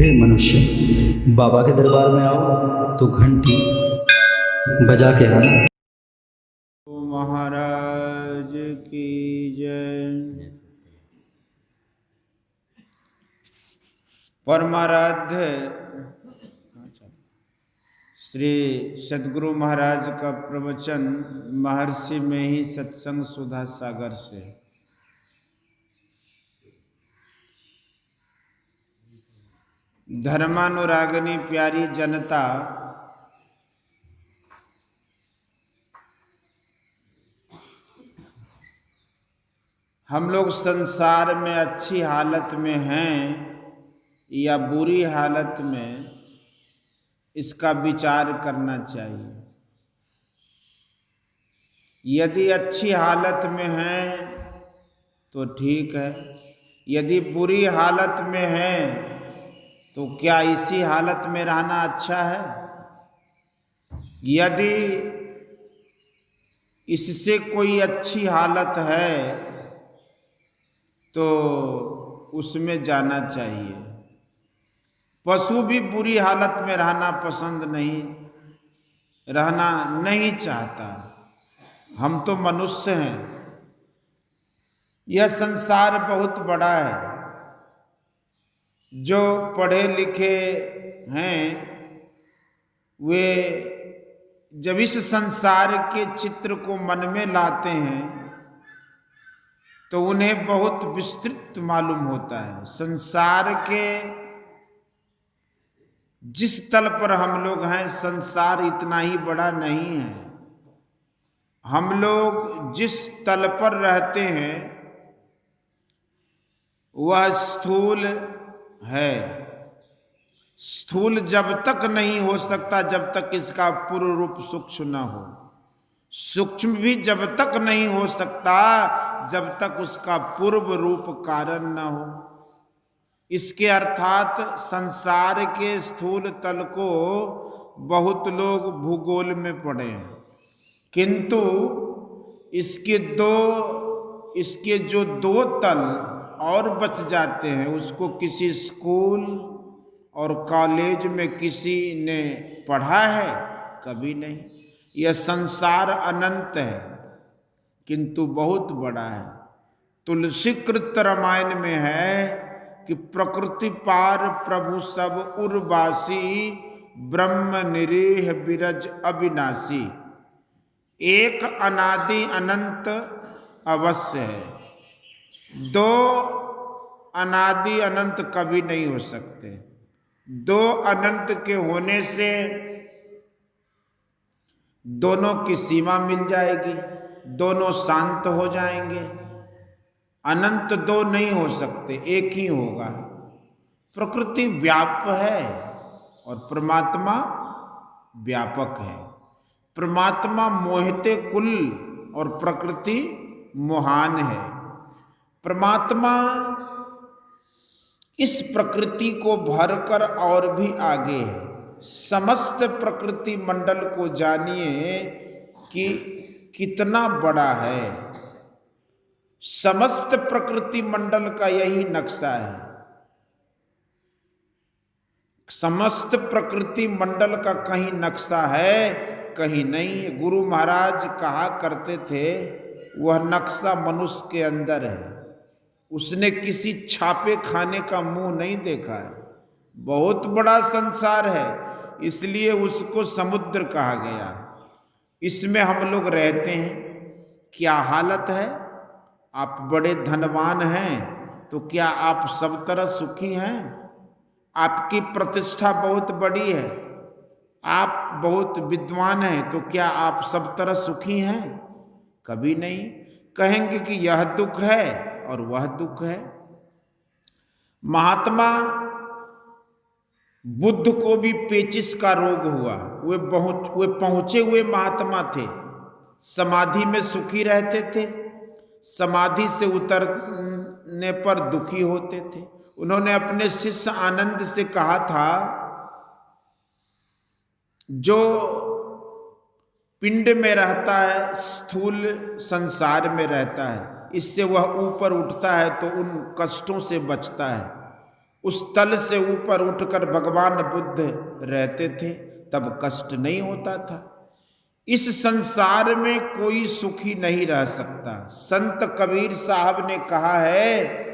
हे मनुष्य, बाबा के दरबार में आओ तो घंटी बजा के आना। महाराज की जय। परमाराध्य श्री सद्गुरु महाराज का प्रवचन महर्षि में ही सत्संग सुधा सागर से। धर्मानुरागिनी प्यारी जनता, हम लोग संसार में अच्छी हालत में हैं या बुरी हालत में, इसका विचार करना चाहिए। यदि अच्छी हालत में हैं तो ठीक है, यदि बुरी हालत में हैं तो क्या इसी हालत में रहना अच्छा है? यदि इससे कोई अच्छी हालत है तो उसमें जाना चाहिए। पशु भी बुरी हालत में रहना नहीं चाहता। हम तो मनुष्य हैं। यह संसार बहुत बड़ा है। जो पढ़े लिखे हैं वे जब इस संसार के चित्र को मन में लाते हैं तो उन्हें बहुत विस्तृत मालूम होता है। संसार के जिस तल पर हम लोग हैं, संसार इतना ही बड़ा नहीं है। हम लोग जिस तल पर रहते हैं वह स्थूल है। स्थूल जब तक नहीं हो सकता जब तक इसका पूर्ण रूप सूक्ष्म न हो। सूक्ष्म भी जब तक नहीं हो सकता जब तक उसका पूर्व रूप कारण न हो। इसके अर्थात संसार के स्थूल तल को बहुत लोग भूगोल में पढ़े हैं, किंतु इसके जो दो तल और बच जाते हैं उसको किसी स्कूल और कॉलेज में किसी ने पढ़ा है? कभी नहीं। यह संसार अनंत है किंतु बहुत बड़ा है। तुलसी कृत रामायण में है कि प्रकृति पार प्रभु सब उर्वासी, ब्रह्म निरीह बिरज अविनाशी। एक अनादि अनंत अवश्य है, दो अनादि अनंत कभी नहीं हो सकते। दो अनंत के होने से दोनों की सीमा मिल जाएगी, दोनों शांत हो जाएंगे। अनंत दो नहीं हो सकते, एक ही होगा। प्रकृति व्यापक है और परमात्मा व्यापक है। परमात्मा मोहिते कुल और प्रकृति मोहान है। परमात्मा इस प्रकृति को भरकर और भी आगे है। समस्त प्रकृति मंडल को जानिए कि कितना बड़ा है। समस्त प्रकृति मंडल का यही नक्शा है। समस्त प्रकृति मंडल का कहीं नक्शा है, कहीं नहीं। गुरु महाराज कहा करते थे वह नक्शा मनुष्य के अंदर है। उसने किसी छापे खाने का मुंह नहीं देखा है। बहुत बड़ा संसार है, इसलिए उसको समुद्र कहा गया। इसमें हम लोग रहते हैं। क्या हालत है? आप बड़े धनवान हैं तो क्या आप सब तरह सुखी हैं? आपकी प्रतिष्ठा बहुत बड़ी है, आप बहुत विद्वान हैं तो क्या आप सब तरह सुखी हैं? कभी नहीं। कहेंगे कि यह दुख है और वह दुख है। महात्मा बुद्ध को भी पेचिश का रोग हुआ। वे पहुंचे हुए महात्मा थे, समाधि में सुखी रहते थे, समाधि से उतरने पर दुखी होते थे। उन्होंने अपने शिष्य आनंद से कहा था, जो पिंड में रहता है, स्थूल संसार में रहता है, इससे वह ऊपर उठता है तो उन कष्टों से बचता है। उस तल से ऊपर उठकर भगवान बुद्ध रहते थे, तब कष्ट नहीं होता था। इस संसार में कोई सुखी नहीं रह सकता। संत कबीर साहब ने कहा है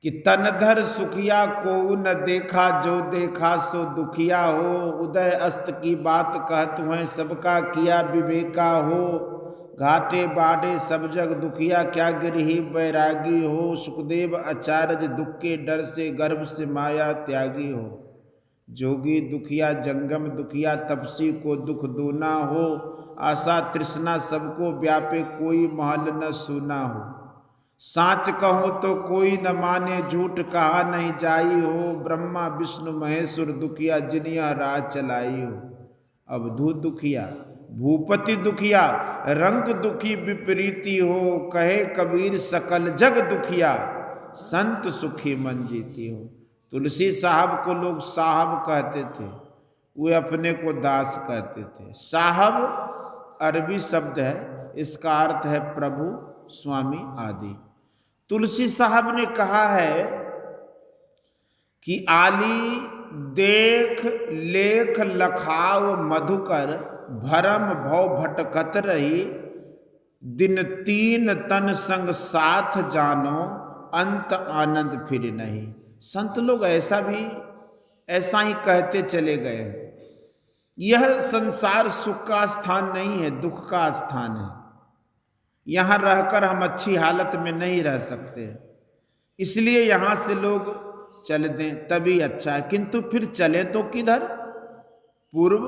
कि तनधर सुखिया को न देखा, जो देखा सो दुखिया हो। उदय अस्त की बात कहत हैं, सबका किया विवेका हो। घाटे बाढ़े सब जग दुखिया, क्या गिरही बैरागी हो। सुखदेव आचार्य दुख के डर से गर्भ से माया त्यागी हो। जोगी दुखिया जंगम दुखिया, तपसी को दुख दूना हो। आशा तृष्णा सबको व्यापे, कोई महल न सूना हो। साच कहो तो कोई न माने, झूठ कहा नहीं जाई हो। ब्रह्मा विष्णु महेश्वर दुखिया, जिनिया राह चलाई हो। अवधूत दुखिया भूपति दुखिया, रंग दुखी विपरीती हो। कहे कबीर सकल जग दुखिया, संत सुखी मन जीती हो। तुलसी साहब को लोग साहब कहते थे, वे अपने को दास कहते थे। साहब अरबी शब्द है, इसका अर्थ है प्रभु, स्वामी आदि। तुलसी साहब ने कहा है कि आली देख लेख लखाव मधुकर, भरम भव भटकत रही। दिन तीन तन संग साथ जानो, अंत आनंद फिर नहीं। संत लोग ऐसा ही कहते चले गए। यह संसार सुख का स्थान नहीं है, दुख का स्थान है। यहाँ रहकर हम अच्छी हालत में नहीं रह सकते, इसलिए यहाँ से लोग चल दें तभी अच्छा है। किंतु फिर चले तो किधर? पूर्व,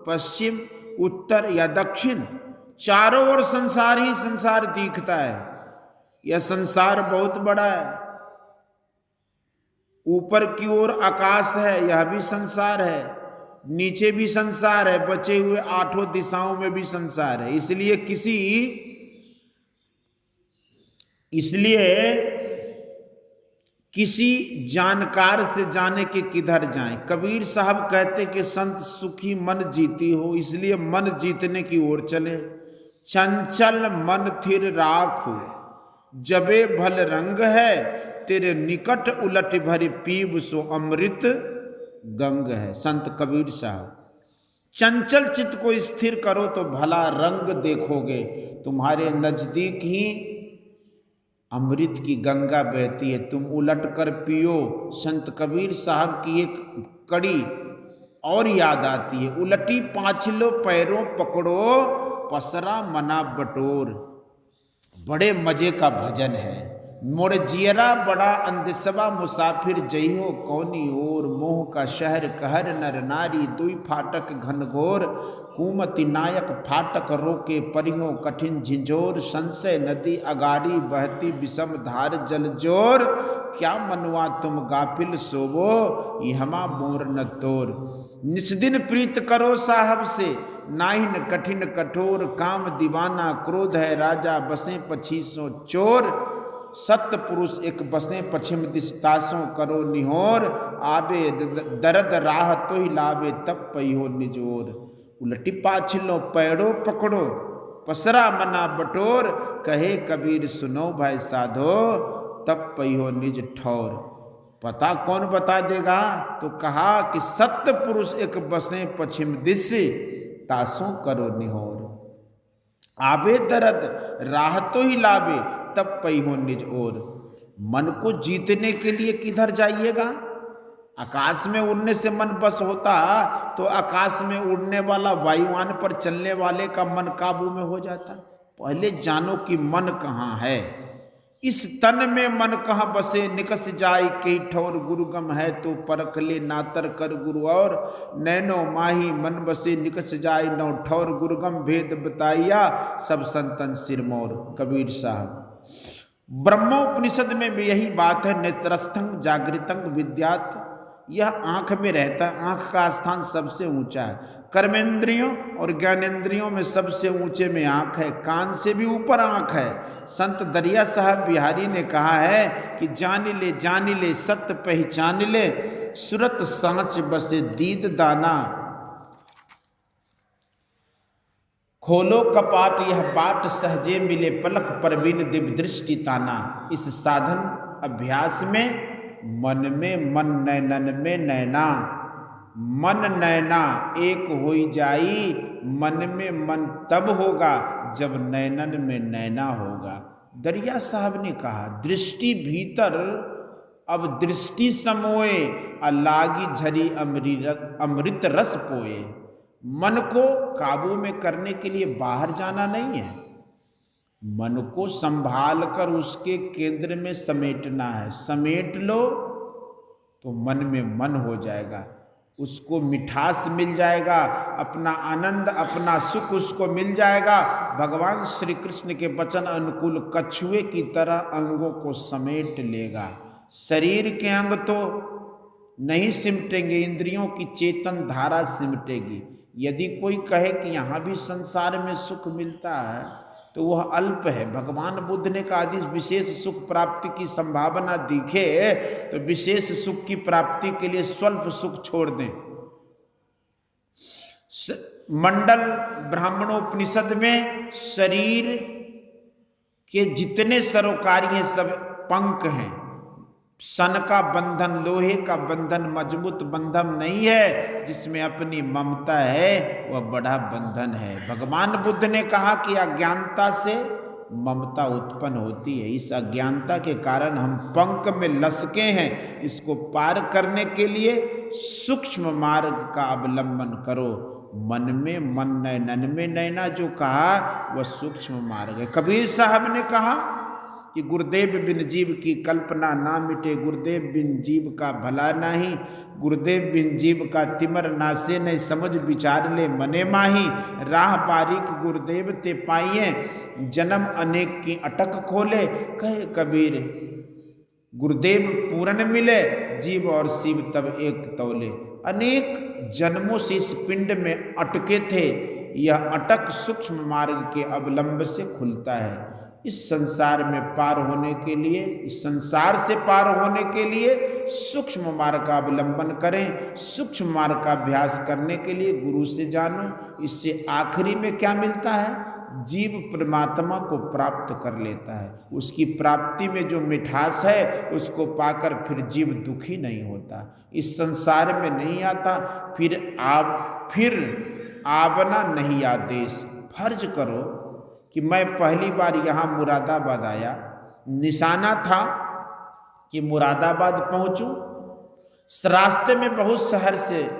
पश्चिम, उत्तर या दक्षिण? चारों ओर संसार ही संसार दिखता है। यह संसार बहुत बड़ा है। ऊपर की ओर आकाश है, यह भी संसार है। नीचे भी संसार है, बचे हुए आठों दिशाओं में भी संसार है। इसलिए किसी जानकार से जाने के किधर जाएं। कबीर साहब कहते कि संत सुखी मन जीती हो, इसलिए मन जीतने की ओर चले। चंचल मन थिर राखो, जबे भल रंग है। तेरे निकट उलट भरी पीब, सो अमृत गंग है। संत कबीर साहब। चंचल चित्त को स्थिर करो तो भला रंग देखोगे। तुम्हारे नजदीक ही अमृत की गंगा बहती है, तुम उलट कर पियो। संत कबीर साहब की एक कड़ी और याद आती है। उलटी पांचलों पैरों पकड़ो, पसरा मना बटोर। बड़े मजे का भजन है। मोर जियरा बड़ा अंदिसवा, मुसाफिर जइहो कौनी ओर। मोह का शहर कहर नर नारी, दुई फाटक घनघोर। कुमति नायक फाटक रोके, परिहो कठिन झिंझोर। संशय नदी अगाड़ी बहती, विषम धार जल जोर। क्या मनुआ तुम गाफिल सोवो, यहमा मोर न तोर। निस्दिन प्रीत करो साहब से, नाहिन कठिन कठोर। काम दीवाना क्रोध है राजा, बसे पछीसों चोर। सत्य पुरुष एक बसे पश्चिम दिश, तासों करो निहोर। आबे दर्द राह तो ही लावे, तब पहियो निजोर। उलटी पाछलो पैड़ो पकड़ो, पसरा मना बटोर। कहे कबीर सुनो भाई साधो, तब पहियो निज ठौर। पता कौन बता देगा? तो कहा कि सत्य पुरुष एक बसे पश्चिम दिश, तासों करो निहोर। आबे दर्द राह तो ही लावे, तब पहियो निज ओर। मन को जीतने के लिए किधर जाइएगा? आकाश में उड़ने से मन बस होता तो आकाश में उड़ने वाला वायुयान पर चलने वाले का मन काबू में हो जाता। पहले जानो कि मन कहाँ है। इस तन में मन कहाँ बसे, निकस जाय कई ठौर। गुरुगम है तो परख ले, नातर कर गुरु और। नैनो माही मन बसे, निकस जाय नौ ठौर। गुरुगम भेद बताइया, सब संतन सिरमौर। कबीर साहब। ब्रह्मोपनिषद में भी यही बात है। नेत्रस्थं जागृतं विद्यात्। यह आंख में रहता है। आंख का स्थान सबसे ऊंचा है। कर्मेंद्रियों और ज्ञानेंद्रियों में सबसे ऊंचे में आंख है। कान से भी ऊपर आंख है। संत दरिया साहब बिहारी ने कहा है कि जानी ले सत्य पहचान ले। सुरत सांच बसे दीद दाना। खोलो कपाट यह बाट सहजे मिले, पलक परवीन दिव्य दृष्टि ताना। इस साधन अभ्यास में मन में मन नैनन में नैना, मन नैना एक होई जाई, मन में मन तब होगा जब नैनन में नैना होगा। दरिया साहब ने कहा दृष्टि भीतर अब दृष्टि समोए, लागी झरी अमृत रस पोए। मन को काबू में करने के लिए बाहर जाना नहीं है, मन को संभाल कर उसके केंद्र में समेटना है। समेट लो तो मन में मन हो जाएगा, उसको मिठास मिल जाएगा, अपना आनंद अपना सुख उसको मिल जाएगा। भगवान श्री कृष्ण के वचन अनुकूल कछुए की तरह अंगों को समेट लेगा। शरीर के अंग तो नहीं सिमटेंगे, इंद्रियों की चेतन धारा सिमटेगी। यदि कोई कहे कि यहाँ भी संसार में सुख मिलता है तो वह अल्प है। भगवान बुद्ध ने कहा यदि विशेष सुख प्राप्ति की संभावना दिखे तो विशेष सुख की प्राप्ति के लिए स्वल्प सुख छोड़ दें। मंडल ब्राह्मणोपनिषद में शरीर के जितने सरोकारी हैं सब पंख हैं। सन का बंधन, लोहे का बंधन मजबूत बंधन नहीं है, जिसमें अपनी ममता है वह बड़ा बंधन है। भगवान बुद्ध ने कहा कि अज्ञानता से ममता उत्पन्न होती है, इस अज्ञानता के कारण हम पंख में लसके हैं। इसको पार करने के लिए सूक्ष्म मार्ग का अवलंबन करो। मन में मन नैनन में नैना जो कहा वह सूक्ष्म मार्ग है। कबीर साहब ने कहा कि गुरुदेव बिन जीव की कल्पना ना मिटे, गुरुदेव बिन जीव का भला नहीं, गुरुदेव बिन जीव का तिमर नासे नहीं, समझ विचार ले मने माही। राह बारीक गुरुदेव ते पाइए, जन्म अनेक की अटक खोले। कहे कबीर गुरुदेव पूर्ण मिले, जीव और शिव तब एक तौले। अनेक जन्मों से इस पिंड में अटके थे, यह अटक सूक्ष्म मार्ग के अवलंब से खुलता है। इस संसार में पार होने के लिए, इस संसार से पार होने के लिए सूक्ष्म मार्ग का अवलंबन करें। सूक्ष्म मार्ग का अभ्यास करने के लिए गुरु से जानो। इससे आखिरी में क्या मिलता है? जीव परमात्मा को प्राप्त कर लेता है। उसकी प्राप्ति में जो मिठास है उसको पाकर फिर जीव दुखी नहीं होता, इस संसार में नहीं आता। फिर आवना नहीं आदेश। फर्ज करो कि मैं पहली बार यहाँ मुरादाबाद आया, निशाना था कि मुरादाबाद पहुँचूँ। रास्ते में बहुत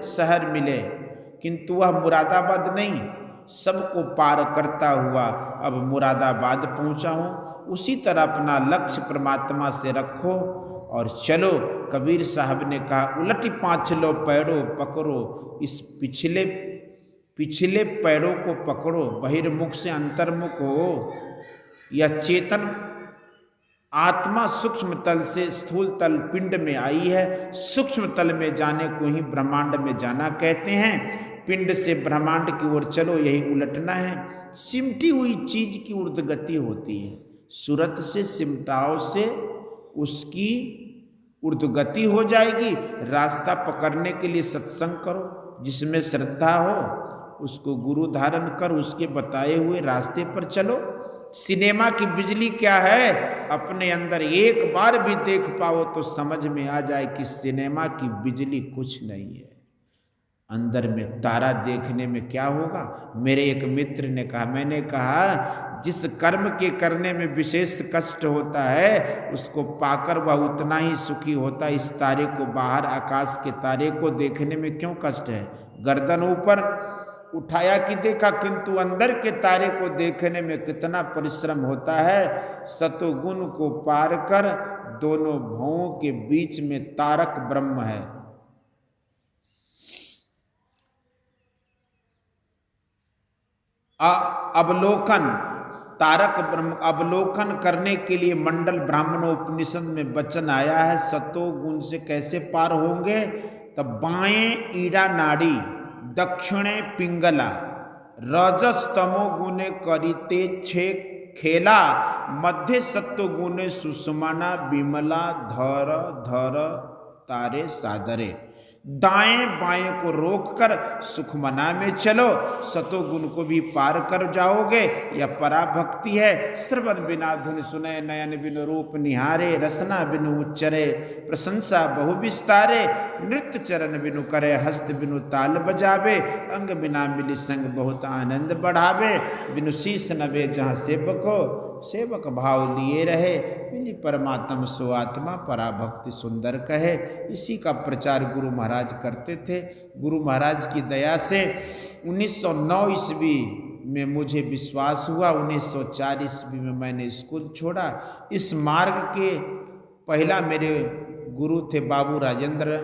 शहर मिले, किंतु वह मुरादाबाद नहीं, सबको पार करता हुआ अब मुरादाबाद पहुँचा हूँ। उसी तरह अपना लक्ष्य परमात्मा से रखो और चलो। कबीर साहब ने कहा उलटी पाँचलो पैरों पकड़ो, इस पिछले पैरों को पकड़ो, बहिर्मुख से अंतर्मुख हो। यह चेतन आत्मा सूक्ष्म तल से स्थूल तल पिंड में आई है। सूक्ष्म तल में जाने को ही ब्रह्मांड में जाना कहते हैं। पिंड से ब्रह्मांड की ओर चलो, यही उलटना है। सिमटी हुई चीज की ऊर्ध्वगति होती है। सूरत से सिमटाव से उसकी ऊर्ध्वगति हो जाएगी। रास्ता पकड़ने के लिए सत्संग करो, जिसमें श्रद्धा हो उसको गुरु धारण कर उसके बताए हुए रास्ते पर चलो। सिनेमा की बिजली क्या है? अपने अंदर एक बार भी देख पाओ तो समझ में आ जाए कि सिनेमा की बिजली कुछ नहीं है। अंदर में तारा देखने में क्या होगा? मेरे एक मित्र ने कहा, मैंने कहा जिस कर्म के करने में विशेष कष्ट होता है उसको पाकर वह उतना ही सुखी होता है। इस तारे को बाहर आकाश के तारे को देखने में क्यों कष्ट है? गर्दन ऊपर उठाया कि देखा, किंतु अंदर के तारे को देखने में कितना परिश्रम होता है। सतोगुण को पार कर दोनों भवों के बीच में तारक ब्रह्म है। अवलोकन, तारक ब्रह्म अवलोकन करने के लिए मंडल ब्राह्मणोपनिषद में वचन आया है। सतोगुण से कैसे पार होंगे? तब बाएं ईड़ा नाड़ी, दक्षिणे पिंगला, रजस तमो गुणे करिते छे खेला, मध्य सत्व गुणे सुषमना विमला धर धर तारे सादरे। दाएं बाएं को रोककर सुख मना में चलो, सतोगुण को भी पार कर जाओगे। यह पराभक्ति है। श्रवण बिना धुन सुने, नयन बिन रूप निहारे, रसना बिन उच्चरे, प्रशंसा बहु विस्तारे, नृत्य चरण बिनु करे, हस्त बिनु ताल बजावे, अंग बिना मिली संग बहुत आनंद बढ़ावे, बिनु शीस नवे जहाँ सेवको, सेवक भाव लिए रहे, मिली परमात्म सो आत्मा, पराभक्ति सुंदर कहे। इसी का प्रचार गुरु महाराज करते थे। गुरु महाराज की दया से 1909 ईस्वी में मुझे विश्वास हुआ, 1904 ईस्वी में मैंने स्कूल छोड़ा। इस मार्ग के पहला मेरे गुरु थे बाबू राजेंद्र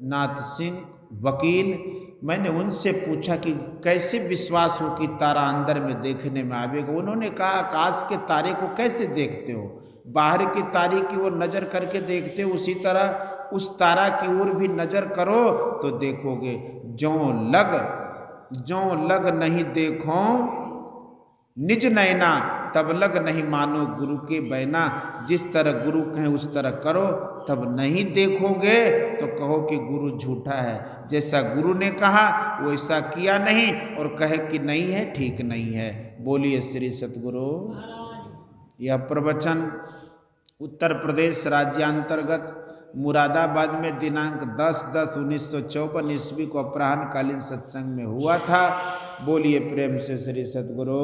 नाथ सिंह वकील। मैंने उनसे पूछा कि कैसे विश्वास हो कि तारा अंदर में देखने में आवेगा। उन्होंने कहा आकाश के तारे को कैसे देखते हो, बाहर के तारे की ओर नजर करके देखते हो, उसी तरह उस तारा की ओर भी नजर करो तो देखोगे। जो लग नहीं देखो निज नैना, तब लग नहीं मानो गुरु के बैना। जिस तरह गुरु कहें उस तरह करो, तब नहीं देखोगे तो कहो कि गुरु झूठा है। जैसा गुरु ने कहा वैसा किया नहीं और कहे कि नहीं है, ठीक नहीं है। बोलिए श्री सतगुरु। यह प्रवचन उत्तर प्रदेश राज्यांतर्गत मुरादाबाद में दिनांक 10/10/1954 ईस्वी को अपराह्नकालीन सत्संग में हुआ था। बोलिए प्रेम से श्री सतगुरु।